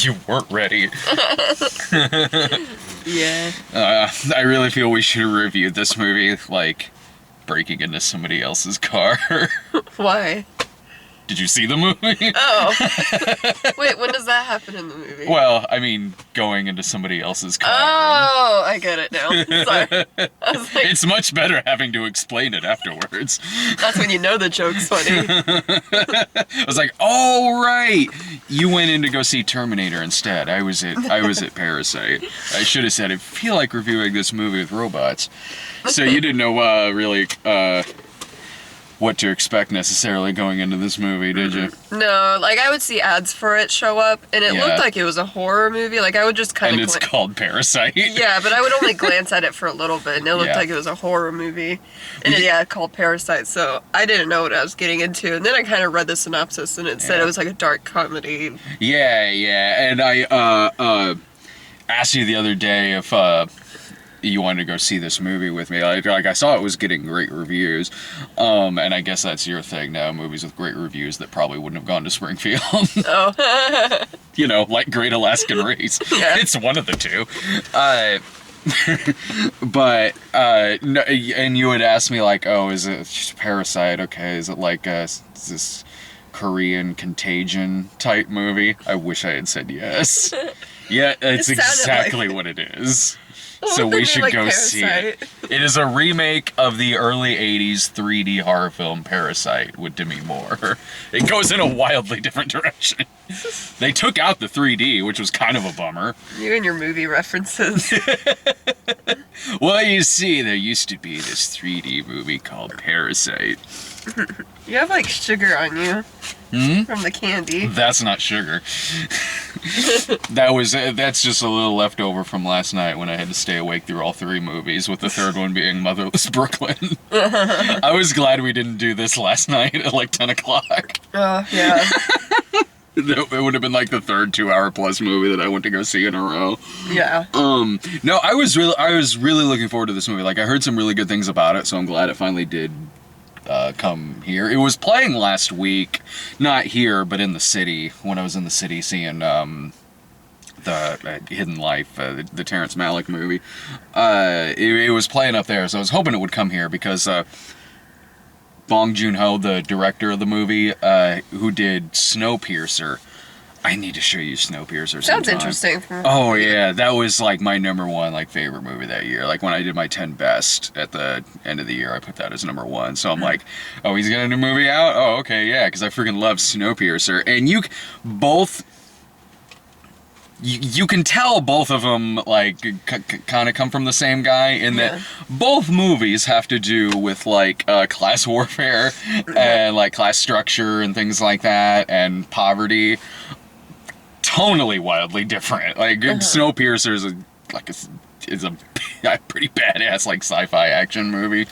You weren't ready. Yeah. I really feel we should review this movie, like, breaking into somebody else's car. Why? Did you see the movie? Oh. Wait, when does that happen in the movie? Well, I mean, going into somebody else's car. Oh, I get it now. Sorry. I was like, It's much better having to explain it afterwards. that's when you know the joke's funny. I was like, oh, right. You went in to go see Terminator instead. I was at Parasite. I should have said, I feel like reviewing this movie with robots. So you didn't know really what to expect necessarily going into this movie, did you? No, like I would see ads for it show up, and it looked like it was a horror movie. Like I would just kind of. And it's called Parasite. Yeah, but I would only glance at it for a little bit, and it looked like it was a horror movie. And called Parasite. So I didn't know what I was getting into, and then I kind of read the synopsis, and it said it was like a dark comedy. Yeah, and I asked you the other day if you wanted to go see this movie with me. Like I saw it was getting great reviews, and I guess that's your thing now, movies with great reviews that probably wouldn't have gone to Springfield. Oh. You know, like Great Alaskan Race. Yeah. It's one of the two. But, no, and you would ask me like, oh, is it just Parasite? Okay, is it like is this Korean Contagion type movie? I wish I had said yes. Yeah, it's exactly what it is. So we should go see it. It is a remake of the early 80s 3D horror film Parasite with Demi Moore. It goes in a wildly different direction. They took out the 3D, which was kind of a bummer. You and your movie references. Well, you see, there used to be this 3D movie called Parasite. You have like sugar on you. From the candy. That's not sugar. That's just a little leftover from last night when I had to stay awake through all three movies, with the third one being Motherless Brooklyn. I was glad we didn't do this last night at like 10 o'clock. Oh, yeah. It would have been like the third 2-hour plus movie that I went to go see in a row. Yeah. No, I was really looking forward to this movie. Like, I heard some really good things about it, so I'm glad it finally did come here. It was playing last week, not here, but in the city, when I was in the city seeing the Hidden Life, the Terrence Malick movie. It was playing up there, so I was hoping it would come here because Bong Joon Ho, the director of the movie, who did Snowpiercer. I need to show you Snowpiercer sometime. Sounds interesting. Oh yeah, that was like my number one favorite movie that year. Like when I did my 10 best at the end of the year, I put that as number one. So I'm like, oh, he's got a new movie out? Oh, okay, yeah, because I freaking love Snowpiercer. And you can tell both of them like kind of come from the same guy in that both movies have to do with like class warfare and like class structure and things like that and poverty. Tonally wildly different. Like Snowpiercer is a pretty badass like sci-fi action movie.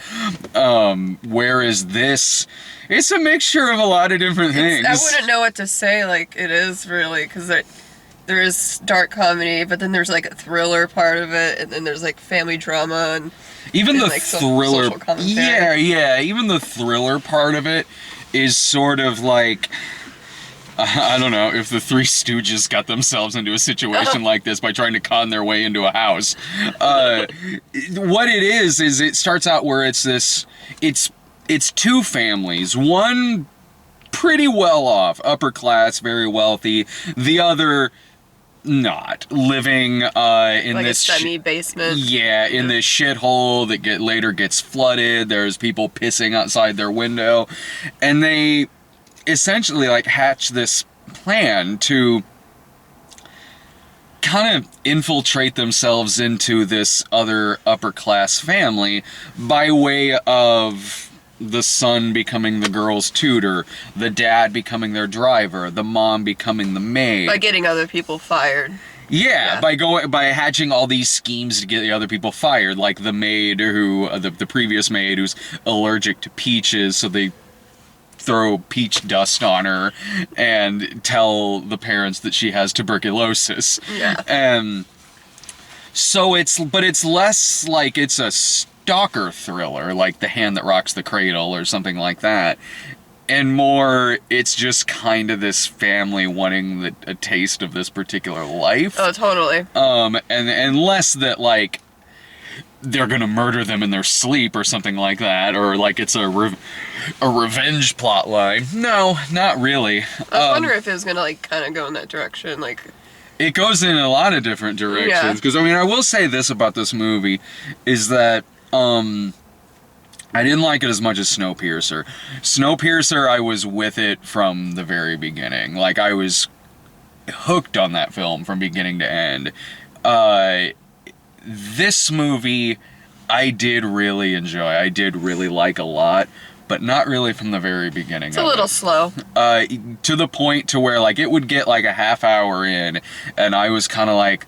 Whereas this, it's a mixture of a lot of different things. I wouldn't know what to say. Like it is really because there is dark comedy, but then there's like a thriller part of it, and then there's like family drama and even the like thriller. social commentary. Yeah. Even the thriller part of it is sort of like. I don't know if the Three Stooges got themselves into a situation like this by trying to con their way into a house. What it is it starts out where it's two families. One pretty well off, upper class, very wealthy. The other not living in like this a semi-basement. In this shithole that later gets flooded. There's people pissing outside their window, and they essentially like hatch this plan to kind of infiltrate themselves into this other upper class family by way of the son becoming the girl's tutor, the dad becoming their driver, the mom becoming the maid. By getting other people fired. Yeah, by hatching all these schemes to get the other people fired, like the maid the previous maid who's allergic to peaches, so they throw peach dust on her and tell the parents that she has tuberculosis. Yeah. And so it's less like it's a stalker thriller, like The Hand That Rocks the Cradle or something like that. and more it's just kind of this family wanting a taste of this particular life. Oh, totally. And less that, like, they're gonna murder them in their sleep or something like that, or like it's a revenge plot line. No, not really. I was wondering if it was gonna, like, kind of go in that direction, like... It goes in a lot of different directions, because, I mean, I will say this about this movie, is that, I didn't like it as much as Snowpiercer. Snowpiercer, I was with it from the very beginning. Like, I was hooked on that film from beginning to end. This movie, I did really enjoy. I did really like a lot, but not really from the very beginning. It's a little slow. To the point to where, like, it would get, like, a half hour in, and I was kind of like,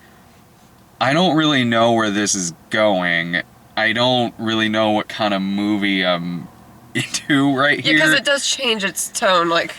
I don't really know where this is going. I don't really know what kind of movie I'm into right here. Yeah, because it does change its tone, like,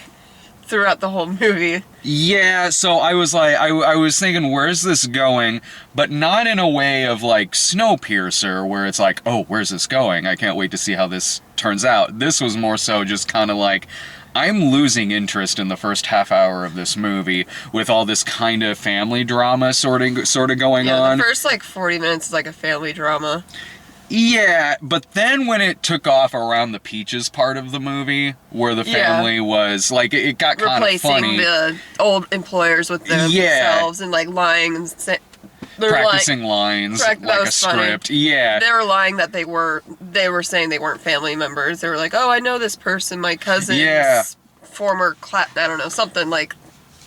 throughout the whole movie. Yeah, so I was like, I was thinking, where's this going? But not in a way of, like, Snowpiercer, where it's like, oh, where's this going? I can't wait to see how this turns out. This was more so just kind of like, I'm losing interest in the first half hour of this movie with all this kind of family drama sort of going on. Yeah, the first, like, 40 minutes is like a family drama. Yeah, but then when it took off around the Peaches part of the movie, where the family was, like, it got kind of funny. Replacing the old employers with themselves and, like, lying and practicing lines, like a script. Funny. Yeah. They were lying that they were saying they weren't family members. They were like, oh, I know this person, my cousin's former I don't know, something like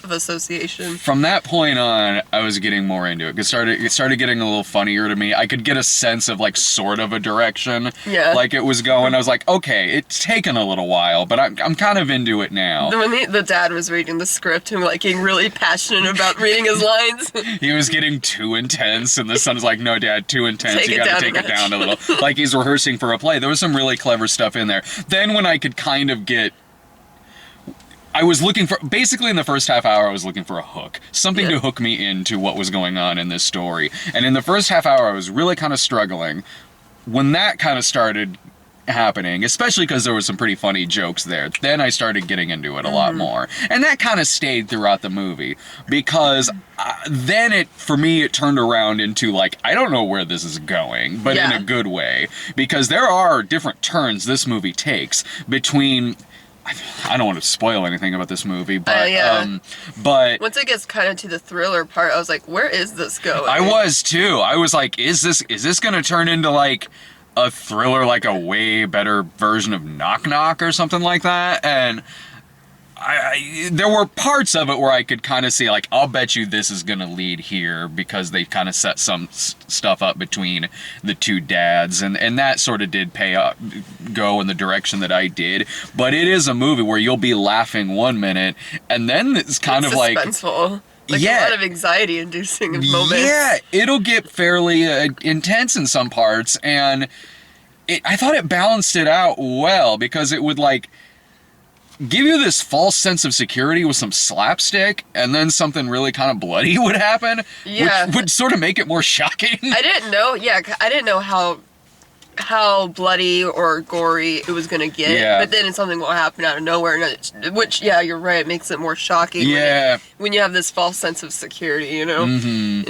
of association. From that point on, I was getting more into it. It started getting a little funnier to me. I could get a sense of, like, sort of a direction. Yeah. Like it was going. I was like, okay, it's taken a little while, but I'm kind of into it now. When the dad was reading the script and, like, getting really passionate about reading his lines. He was getting too intense, and the son was like, no, Dad, too intense. You gotta take it down a little. Like he's rehearsing for a play. There was some really clever stuff in there. Then when I could kind of get... I was looking for, basically in the first half hour, I was looking for a hook. Something to hook me into what was going on in this story. And in the first half hour, I was really kind of struggling. When that kind of started happening, especially because there was some pretty funny jokes there, then I started getting into it a lot more. And that kind of stayed throughout the movie. Because then for me, it turned around into, like, I don't know where this is going, but in a good way. Because there are different turns this movie takes between... I don't want to spoil anything about this movie, but but once it gets kind of to the thriller part, I was like, where is this going? I was too. I was like, is this going to turn into, like, a thriller, like a way better version of Knock Knock or something like that? And there were parts of it where I could kind of see, like, I'll bet you this is going to lead here, because they kind of set some stuff up between the two dads, and that sort of did go in the direction that I did. But it is a movie where you'll be laughing one minute, and then it's kind of like... suspenseful. Like a lot of anxiety-inducing moments. Yeah, it'll get fairly intense in some parts, and I thought it balanced it out well, because it would, like, give you this false sense of security with some slapstick, and then something really kind of bloody would happen, which would sort of make it more shocking. I didn't know how bloody or gory it was gonna get, but then something will happen out of nowhere, which, you're right, it makes it more shocking when you have this false sense of security, in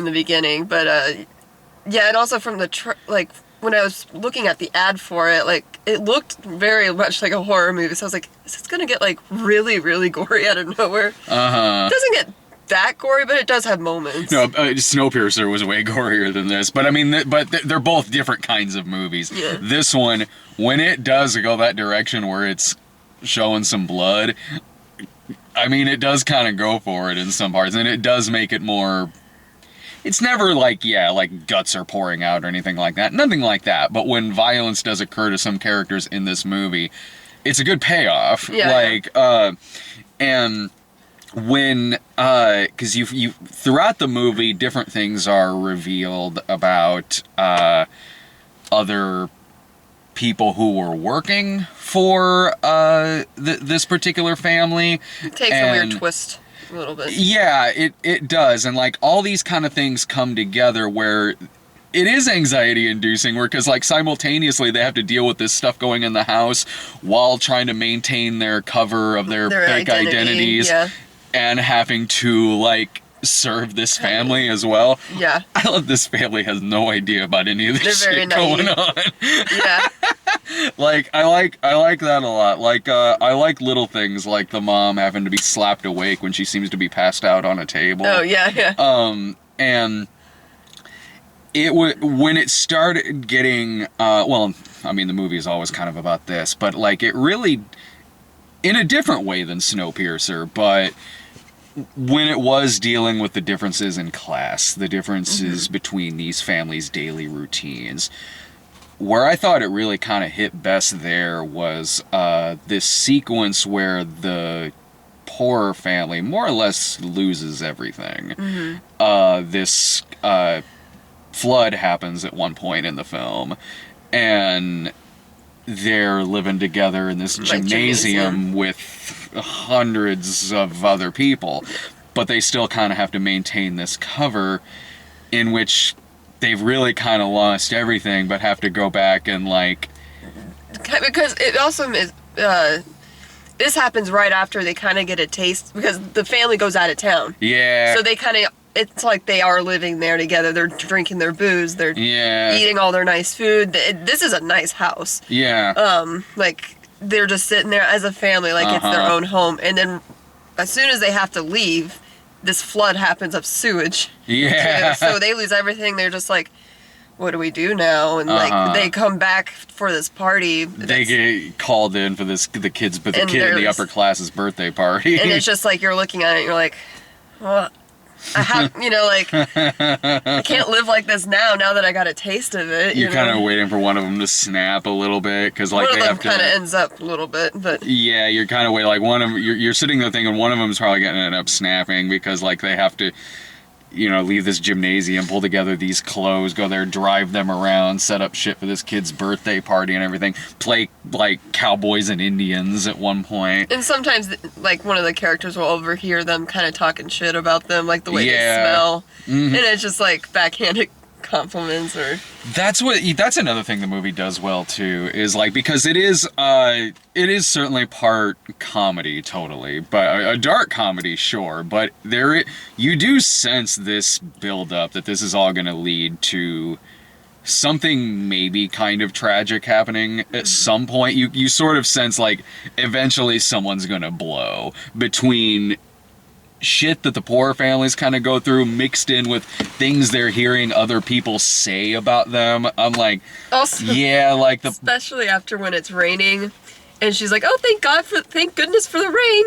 the beginning. But, and also from the, when I was looking at the ad for it, like, it looked very much like a horror movie, so I was like, is this gonna get, like, really, really gory out of nowhere? It doesn't get that gory, but it does have moments. No, Snowpiercer was way gorier than this, but I mean, they're both different kinds of movies. Yeah. This one, when it does go that direction where it's showing some blood, I mean, it does kind of go for it in some parts, and it does make it more... It's never like, like guts are pouring out or anything like that. Nothing like that. But when violence does occur to some characters in this movie, it's a good payoff. And when, because you throughout the movie, different things are revealed about other people who were working for this particular family. It takes a weird twist. A little bit. Yeah, it does. And, like, all these kind of things come together where it is anxiety inducing, because like simultaneously they have to deal with this stuff going in the house while trying to maintain their cover of their fake identities, and having to like serve this family as well. Yeah. I love this family has no idea about any of this shit going on. Yeah. Like I like that a lot. Like I like little things like the mom having to be slapped awake when she seems to be passed out on a table. Oh yeah. And when it started getting well, I mean the movie is always kind of about this, but like it really, in a different way than Snowpiercer, but when it was dealing with the differences in class, the differences between these families' daily routines, where I thought it really kind of hit best there was this sequence where the poorer family more or less loses everything. This flood happens at one point in the film, and they're living together in this gymnasium with hundreds of other people, but they still kind of have to maintain this cover in which they've really kind of lost everything, but have to go back and like... Because it also is... this happens right after they kind of get a taste, because the family goes out of town. Yeah. So they kind of... It's like they are living there together. They're drinking their booze. They're eating all their nice food. This is a nice house. Yeah. Like, they're just sitting there as a family, like it's their own home. And then as soon as they have to leave, this flood happens of sewage. Yeah. So they lose everything. They're just like, what do we do now? And like they come back for this party. They get called in for the kid in the upper class's birthday party. And it's just like you're looking at it and you're like, well, I have, like, I can't live like this now that I got a taste of it. You're kind of waiting for one of them to snap a little bit, because like one of them kind of ends up a little bit, but yeah, you're kind of waiting. Like one of them, you're sitting there thinking one of them's probably gonna end up snapping, because like they have to, leave this gymnasium, pull together these clothes, go there, drive them around, set up shit for this kid's birthday party and everything, play like cowboys and Indians at one point. And sometimes, like, one of the characters will overhear them kind of talking shit about them, like the way they smell. And it's just like backhanded compliments or... That's another thing the movie does well too, is like, because it is certainly part comedy, totally, but a dark comedy, sure, but you do sense this build up that this is all going to lead to something maybe kind of tragic happening at some point. You sort of sense like eventually someone's going to blow, between shit that the poor families kind of go through mixed in with things they're hearing other people say about them. I'm like, also, yeah, like especially after when it's raining and she's like, oh, thank goodness for the rain,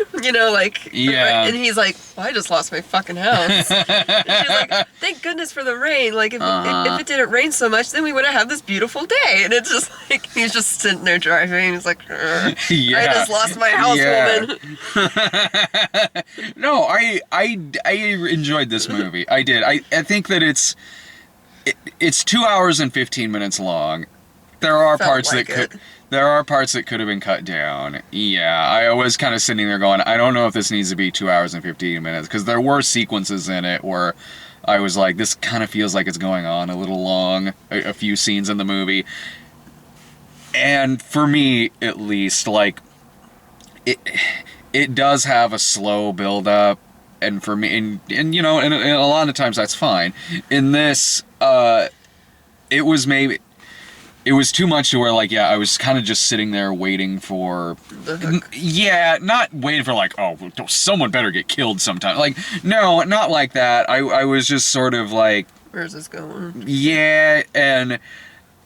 like, yeah. And he's like, well, I just lost my fucking house. And she's like, thank goodness for the rain. Like, if it didn't rain so much, then we would have this beautiful day. And it's just like, he's just sitting there driving. He's like, I just lost my house, woman. No, I enjoyed this movie. I did. I think that it's 2 hours and 15 minutes long. There are parts that could have been cut down. Yeah, I was kind of sitting there going, I don't know if this needs to be 2 hours and 15 minutes, because there were sequences in it where I was like, this kind of feels like it's going on a little long, a few scenes in the movie. And for me, at least, like, it does have a slow build-up, and for me, and a lot of times that's fine. In this, it was too much to where, like, yeah, I was kind of just sitting there waiting for... Yeah, not waiting for, like, oh, someone better get killed sometime. Like, no, not like that. I was just sort of like... Where's this going? Yeah, and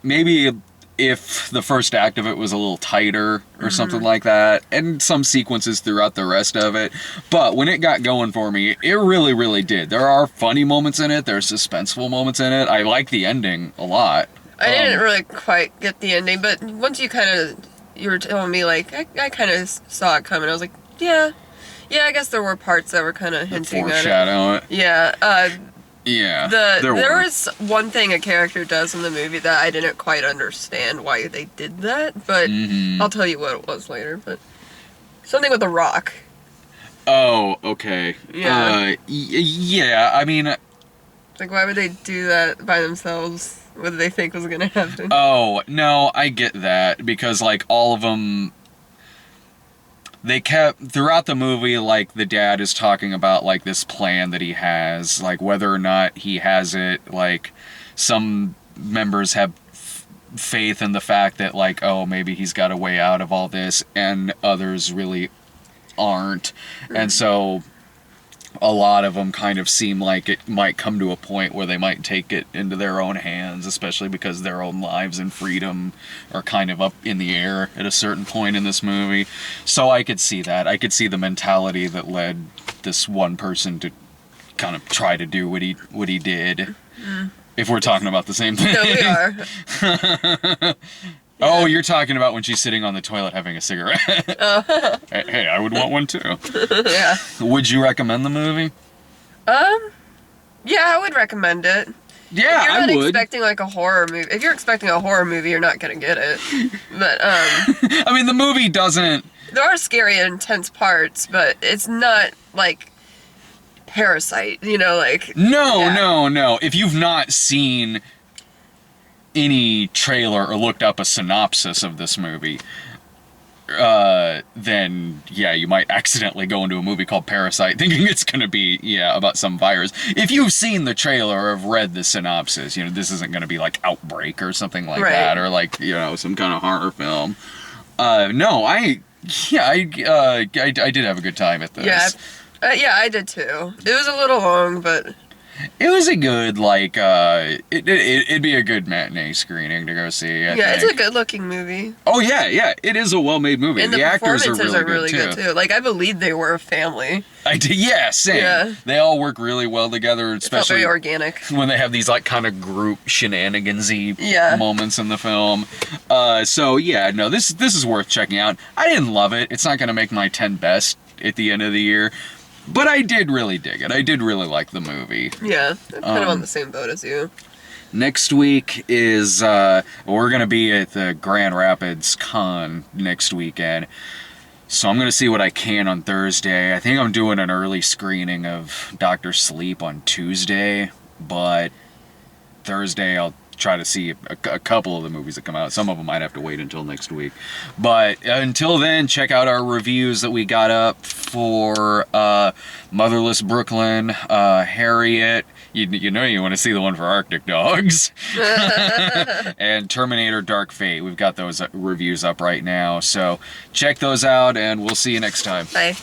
maybe if the first act of it was a little tighter or something like that, and some sequences throughout the rest of it. But when it got going for me, it really, really did. There are funny moments in it. There's suspenseful moments in it. I like the ending a lot. I didn't really quite get the ending, but once you were telling me, like, I kind of saw it coming. I was like, yeah, I guess there were parts that were kind of hinting at it. Yeah. Yeah. There was one thing a character does in the movie that I didn't quite understand why they did that, but I'll tell you what it was later. But something with a rock. Oh, okay. Yeah. Yeah, I mean... Like, why would they do that by themselves? What did they think was gonna happen? Oh, no, I get that. Because, like, all of them... They kept... Throughout the movie, like, the dad is talking about, like, this plan that he has. Like, whether or not he has it, like, some members have faith in the fact that, like, oh, maybe he's got a way out of all this, and others really aren't. And so a lot of them kind of seem like it might come to a point where they might take it into their own hands, especially because their own lives and freedom are kind of up in the air at a certain point in this movie. So I could see that. I could see the mentality that led this one person to kind of try to do what he did. If we're talking about the same thing. No, we are. Yeah. Oh, you're talking about when she's sitting on the toilet having a cigarette. Hey, I would want one too. Yeah. Would you recommend the movie? Yeah, I would recommend it. Yeah, if you're I would. Expecting like a horror movie. If you're expecting a horror movie, you're not gonna get it. But I mean, the movie doesn't. There are scary and intense parts, but it's not like Parasite. You know, like. No. If you've not seen any trailer or looked up a synopsis of this movie, then yeah, you might accidentally go into a movie called Parasite thinking it's gonna be, about some virus. If you've seen the trailer or have read the synopsis, this isn't gonna be like Outbreak or something like that, or like, some kind of horror film. No, I did have a good time at this. Yeah, I did too. It was a little long, but it was a good, like, it'd be a good matinee screening to go see. I think. It's a good-looking movie. Oh, yeah, it is a well-made movie. And the actors are really good, too. Like, I believe they were a family. I did, same. Yeah. They all work really well together, especially very organic. When they have these, like, kind of group shenanigans-y moments in the film. This is worth checking out. I didn't love it. It's not going to make my 10 best at the end of the year. But I did really dig it. I did really like the movie. Yeah, I'm kind of on the same boat as you. Next week is, we're going to be at the Grand Rapids Con next weekend. So I'm going to see what I can on Thursday. I think I'm doing an early screening of Dr. Sleep on Tuesday. But Thursday I'll try to see a couple of the movies that come out. Some of them might have to wait until next week. But until then, check out our reviews that we got up for Motherless Brooklyn, Harriet. You want to see the one for Arctic Dogs. And Terminator Dark Fate. We've got those reviews up right now. So check those out, and we'll see you next time. Bye.